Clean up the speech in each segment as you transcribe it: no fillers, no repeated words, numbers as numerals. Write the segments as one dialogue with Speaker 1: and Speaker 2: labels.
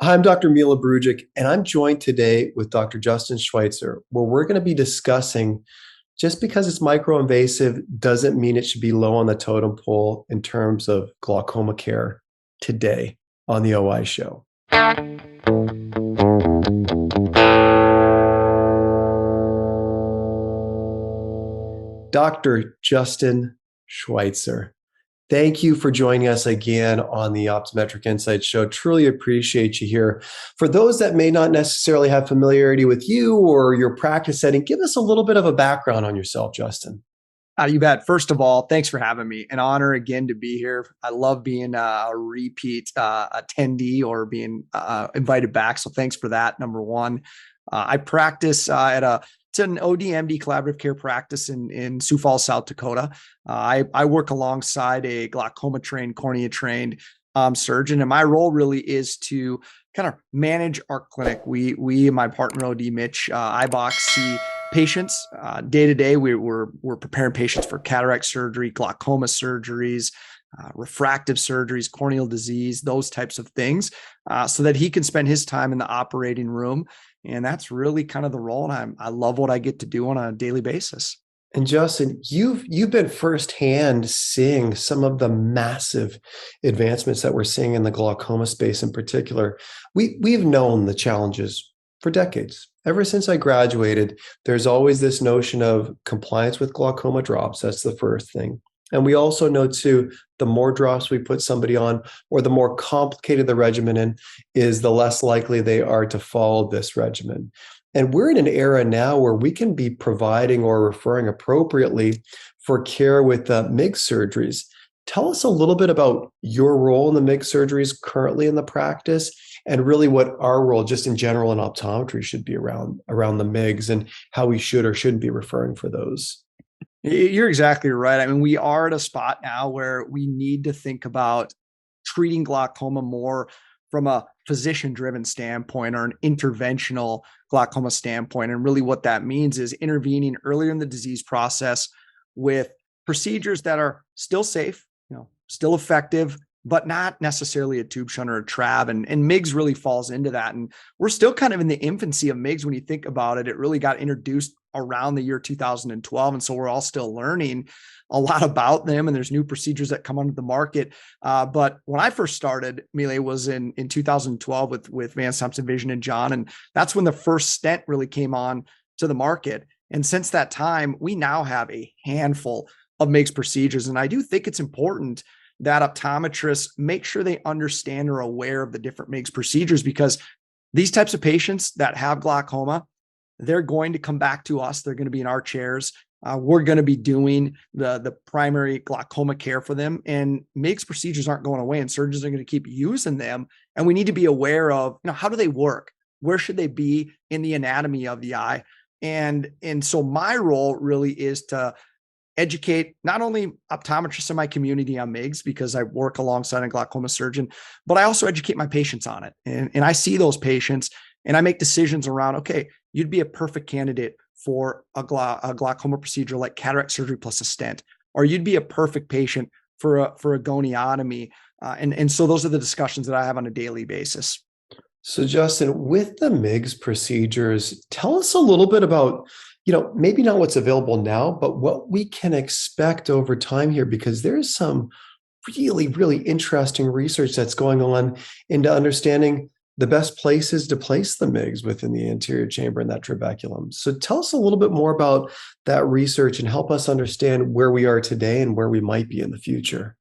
Speaker 1: Hi, I'm Dr. Mila Brujic, and I'm joined today with Dr. Justin Schweitzer, where we're going to be discussing just because it's microinvasive doesn't mean it should be low on the totem pole in terms of glaucoma care today on the OI show. Dr. Justin Schweitzer, thank you for joining us again on the Optometric Insights show. Truly appreciate you here. For those that may not necessarily have familiarity with you or your practice setting, give us a little bit of a background on yourself, Justin.
Speaker 2: You bet. First of all, thanks for having me. An honor again to be here. I love being a repeat attendee or being invited back. So thanks for that. Number one, I practice it's an ODMD collaborative care practice in Sioux Falls, South Dakota. I work alongside a glaucoma trained, cornea trained surgeon, and my role really is to kind of manage our clinic. We and my partner OD Mitch Ibach see patients day to day. We're preparing patients for cataract surgery, glaucoma surgeries, refractive surgeries, corneal disease, those types of things, so that he can spend his time in the operating room. And that's really kind of the role. And I love what I get to do on a daily basis.
Speaker 1: And Justin, you've been firsthand seeing some of the massive advancements that we're seeing in the glaucoma space in particular. We've known the challenges for decades. Ever since I graduated, there's always this notion of compliance with glaucoma drops. That's the first thing. And we also know too, the more drops we put somebody on, or the more complicated the regimen in, is the less likely they are to follow this regimen. And we're in an era now where we can be providing or referring appropriately for care with MIG surgeries. Tell us a little bit about your role in the MIG surgeries currently in the practice, and really what our role just in general in optometry should be around the MIGs and how we should or shouldn't be referring for those.
Speaker 2: You're exactly right. I mean, we are at a spot now where we need to think about treating glaucoma more from a physician driven standpoint or an interventional glaucoma standpoint. And really what that means is intervening earlier in the disease process with procedures that are still safe, still effective, but not necessarily a tube shunt or a trab. And MIGS really falls into that. And we're still kind of in the infancy of MIGS when you think about it. It really got introduced around the year 2012. And so we're all still learning a lot about them. And there's new procedures that come onto the market. But when I first started, Mile, was in 2012 with Vance Thompson Vision and John. And that's when the first stent really came on to the market. And since that time, we now have a handful of MIGS procedures. And I do think it's important that optometrists make sure they understand or are aware of the different MIGS procedures, because these types of patients that have glaucoma, they're going to come back to us. They're going to be in our chairs. We're going to be doing the primary glaucoma care for them, and MIGS procedures aren't going away, and surgeons are going to keep using them. And we need to be aware of, how do they work? Where should they be in the anatomy of the eye? And so my role really is to educate not only optometrists in my community on MIGS, because I work alongside a glaucoma surgeon, but I also educate my patients on it. And I see those patients and I make decisions around, okay, you'd be a perfect candidate for a glaucoma procedure like cataract surgery plus a stent, or you'd be a perfect patient for a goniotomy. And so those are the discussions that I have on a daily basis.
Speaker 1: So Justin, with the MIGS procedures, tell us a little bit about, maybe not what's available now, but what we can expect over time here, because there's some really, really interesting research that's going on into understanding the best places to place the MIGs within the anterior chamber and that trabeculum. So tell us a little bit more about that research and help us understand where we are today and where we might be in the future.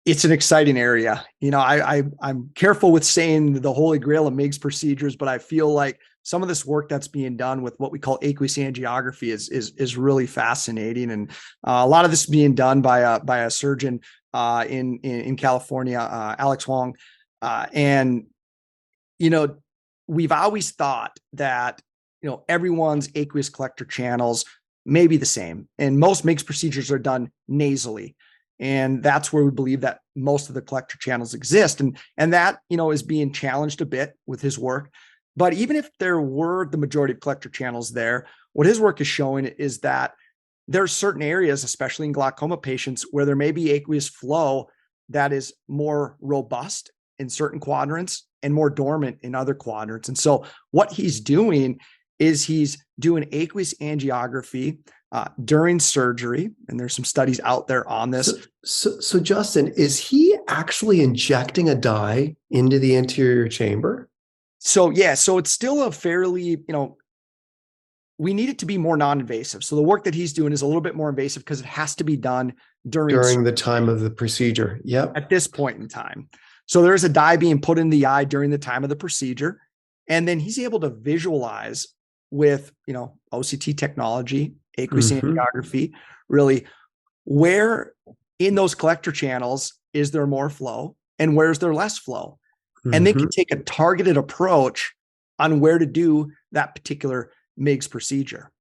Speaker 2: It's an exciting area. I'm careful with saying the holy grail of MIGS procedures, but I feel like some of this work that's being done with what we call aqueous angiography is really fascinating. And a lot of this is being done by a surgeon in California, Alex Wong. And we've always thought that everyone's aqueous collector channels may be the same, and most MIGS procedures are done nasally. And that's where we believe that most of the collector channels exist. And that, is being challenged a bit with his work. But even if there were the majority of collector channels there, what his work is showing is that there are certain areas, especially in glaucoma patients, where there may be aqueous flow that is more robust in certain quadrants and more dormant in other quadrants. And so what he's doing is he's doing aqueous angiography during surgery. And there's some studies out there on this.
Speaker 1: So Justin, is he actually injecting a dye into the anterior chamber?
Speaker 2: So yeah, so it's still a fairly, we need it to be more non-invasive. So the work that he's doing is a little bit more invasive because it has to be done during
Speaker 1: the time of the procedure. Yep.
Speaker 2: At this point in time. So there's a dye being put in the eye during the time of the procedure. And then he's able to visualize with, OCT technology, aqueous angiography, really where in those collector channels is there more flow and where's there less flow? And they can take a targeted approach on where to do that particular MIGS procedure.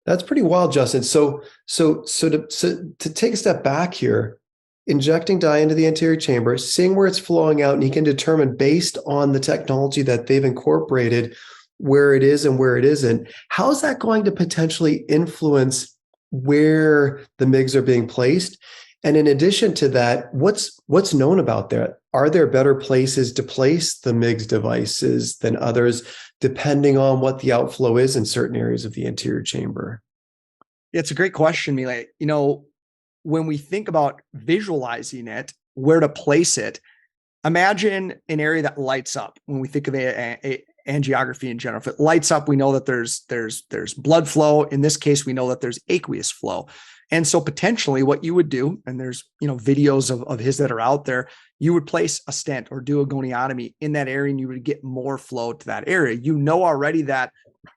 Speaker 1: That's pretty wild, Justin. So to take a step back here, injecting dye into the anterior chamber, seeing where it's flowing out, and he can determine based on the technology that they've incorporated where it is and where it isn't. How is that going to potentially influence where the MIGS are being placed? And in addition to that, what's known about that? Are there better places to place the MIGS devices than others, depending on what the outflow is in certain areas of the anterior chamber?
Speaker 2: It's a great question, Mile. When we think about visualizing it, where to place it, imagine an area that lights up. When we think of angiography in general, if it lights up, we know that there's blood flow. In this case, we know that there's aqueous flow. And so potentially what you would do, and there's, videos of his that are out there, you would place a stent or do a goniotomy in that area and you would get more flow to that area. You know already that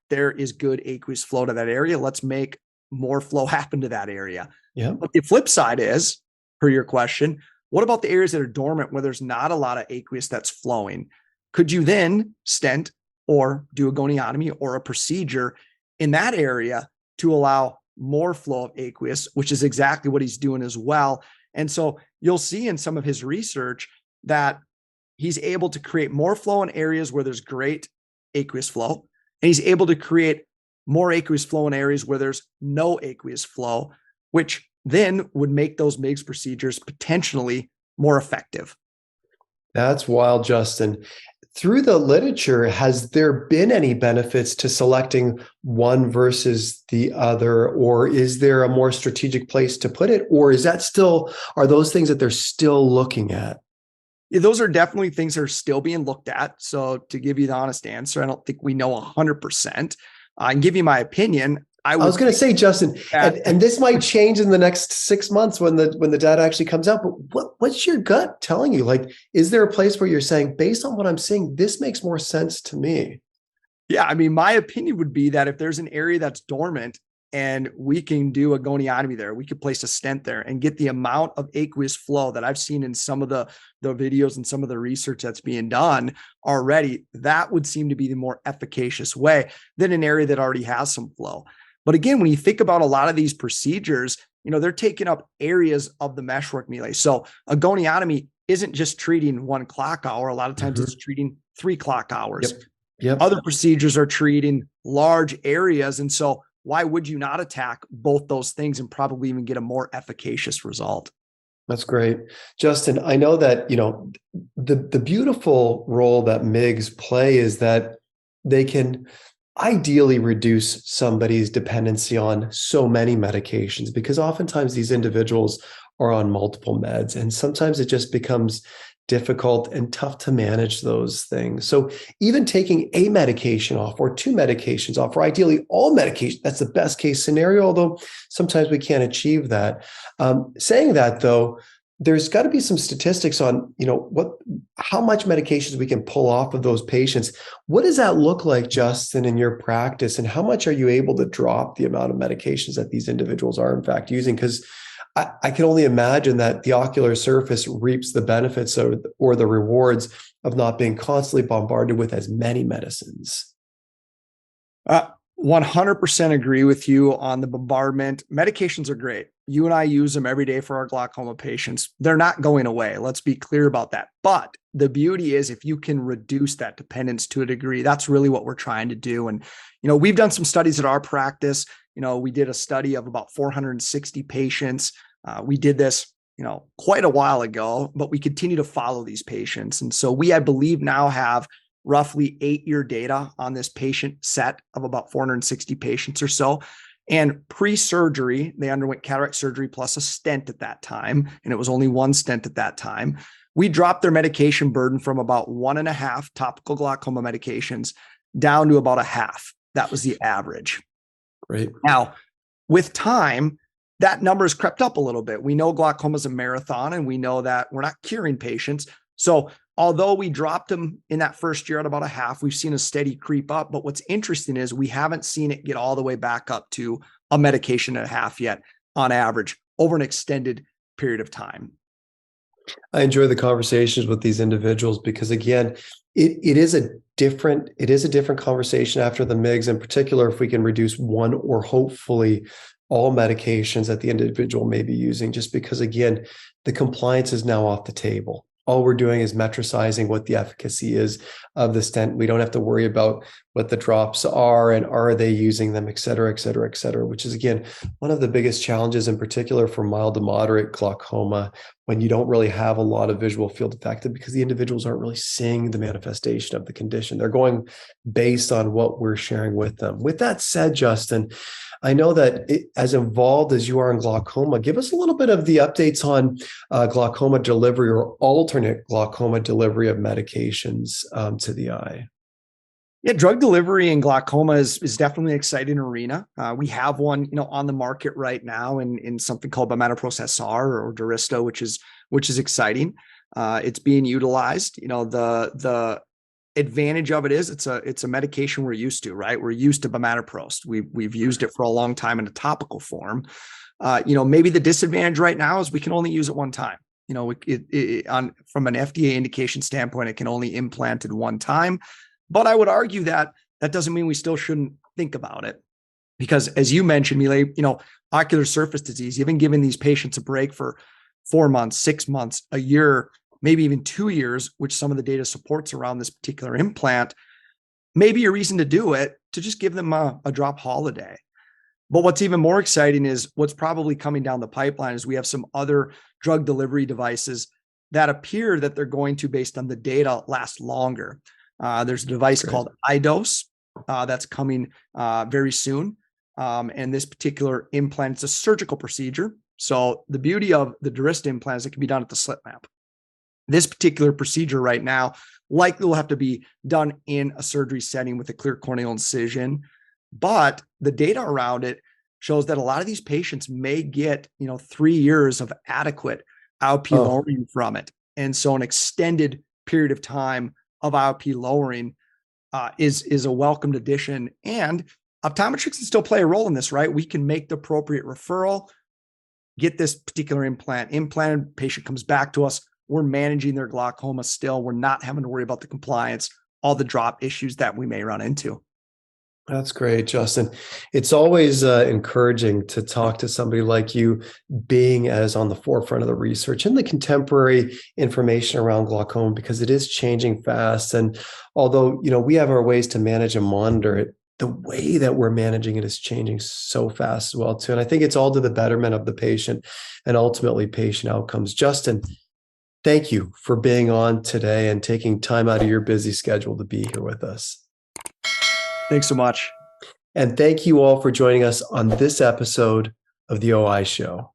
Speaker 2: there is good aqueous flow to that area. Let's make more flow happen to that area.
Speaker 1: Yeah.
Speaker 2: But the flip side is, per your question, what about the areas that are dormant where there's not a lot of aqueous that's flowing? Could you then stent or do a goniotomy or a procedure in that area to allow more flow of aqueous, which is exactly what he's doing as well. And so you'll see in some of his research that he's able to create more flow in areas where there's great aqueous flow, and he's able to create more aqueous flow in areas where there's no aqueous flow, which then would make those MIGS procedures potentially more effective.
Speaker 1: That's wild, Justin. Through the literature, has there been any benefits to selecting one versus the other, or is there a more strategic place to put it? Or are those things that they're still looking at?
Speaker 2: Yeah, those are definitely things that are still being looked at. So to give you the honest answer, I don't think we know 100%. I can give you my opinion. I was
Speaker 1: going to say, Justin, and this might change in the next 6 months when the data actually comes out. But what's your gut telling you? Like, is there a place where you're saying, based on what I'm seeing, this makes more sense to me?
Speaker 2: Yeah, I mean, my opinion would be that if there's an area that's dormant and we can do a goniotomy there, we could place a stent there and get the amount of aqueous flow that I've seen in some of the videos and some of the research that's being done already, that would seem to be the more efficacious way than an area that already has some flow. But again, when you think about a lot of these procedures, they're taking up areas of the meshwork, Mile. So a goniotomy isn't just treating 1 clock hour. A lot of times it's treating 3 clock hours.
Speaker 1: Yep.
Speaker 2: Other procedures are treating large areas. And so why would you not attack both those things and probably even get a more efficacious result?
Speaker 1: That's great. Justin, I know that, the beautiful role that MIGS play is that they can ideally reduce somebody's dependency on so many medications, because oftentimes these individuals are on multiple meds, and sometimes it just becomes difficult and tough to manage those things. So even taking a medication off or 2 medications off, or ideally all medication, that's the best case scenario, although sometimes we can't achieve that. Saying that though, there's got to be some statistics on, how much medications we can pull off of those patients. What does that look like, Justin, in your practice? And how much are you able to drop the amount of medications that these individuals are in fact using? Because I can only imagine that the ocular surface reaps the benefits or the rewards of not being constantly bombarded with as many medicines.
Speaker 2: 100% agree with you on the bombardment. Medications are great. You and I use them every day for our glaucoma patients. They're not going away. Let's be clear about that. But the beauty is if you can reduce that dependence to a degree, that's really what we're trying to do. And, we've done some studies at our practice. We did a study of about 460 patients. We did this, quite a while ago, but we continue to follow these patients. And so we, I believe, now have roughly 8-year data on this patient set of about 460 patients or so. And pre-surgery, they underwent cataract surgery plus a stent at that time, and it was only one stent at that time. We dropped their medication burden from about 1.5 topical glaucoma medications down to about 1/2. That was the average.
Speaker 1: Great.
Speaker 2: Now, with time, that number has crept up a little bit. We know glaucoma is a marathon, and we know that we're not curing patients. So although we dropped them in that first year at about 1/2, we've seen a steady creep up. But what's interesting is we haven't seen it get all the way back up to a medication and 1/2 yet on average over an extended period of time.
Speaker 1: I enjoy the conversations with these individuals because, again, it is a different conversation after the MIGS, in particular, if we can reduce one or hopefully all medications that the individual may be using, just because, again, the compliance is now off the table. All we're doing is metricizing what the efficacy is of the stent. We don't have to worry about what the drops are and are they using them, et cetera, et cetera, et cetera, which is, again, one of the biggest challenges, in particular for mild to moderate glaucoma, when you don't really have a lot of visual field effective, because the individuals aren't really seeing the manifestation of the condition. They're going based on what we're sharing with them. With that said, Justin, I know that as involved as you are in glaucoma, give us a little bit of the updates on glaucoma delivery or alternate glaucoma delivery of medications to the eye.
Speaker 2: Yeah, drug delivery in glaucoma is definitely an exciting arena. We have one, on the market right now in something called bimatoprost SR or Duristo, which is exciting. It's being utilized. The advantage of it is it's a medication we're used to, right? We're used to bimatoprost. We've used it for a long time in a topical form. Maybe the disadvantage right now is we can only use it one time. From an FDA indication standpoint, it can only implanted one time. But I would argue that doesn't mean we still shouldn't think about it, because as you mentioned, Mile, ocular surface disease, you've been giving these patients a break for 4 months, 6 months, a year, maybe even 2 years, which some of the data supports around this particular implant. Maybe a reason to do it, to just give them a drop holiday. But what's even more exciting is what's probably coming down the pipeline is we have some other drug delivery devices that appear that they're going to, based on the data, last longer. There's a device called iDose that's coming very soon. And this particular implant, it's a surgical procedure. So the beauty of the Duristo implant is it can be done at the slit lamp. This particular procedure right now likely will have to be done in a surgery setting with a clear corneal incision. But the data around it shows that a lot of these patients may get, 3 years of adequate IOP lowering from it. And so an extended period of time of IOP lowering is a welcomed addition. And optometrists can still play a role in this, right? We can make the appropriate referral, get this particular implant implanted, patient comes back to us, we're managing their glaucoma still. We're not having to worry about the compliance, all the drop issues that we may run into.
Speaker 1: That's great, Justin. It's always encouraging to talk to somebody like you, being as on the forefront of the research and the contemporary information around glaucoma, because it is changing fast. And although, we have our ways to manage and monitor it, the way that we're managing it is changing so fast as well, too. And I think it's all to the betterment of the patient and ultimately patient outcomes. Justin, thank you for being on today and taking time out of your busy schedule to be here with us.
Speaker 2: Thanks so much.
Speaker 1: And thank you all for joining us on this episode of the OI Show.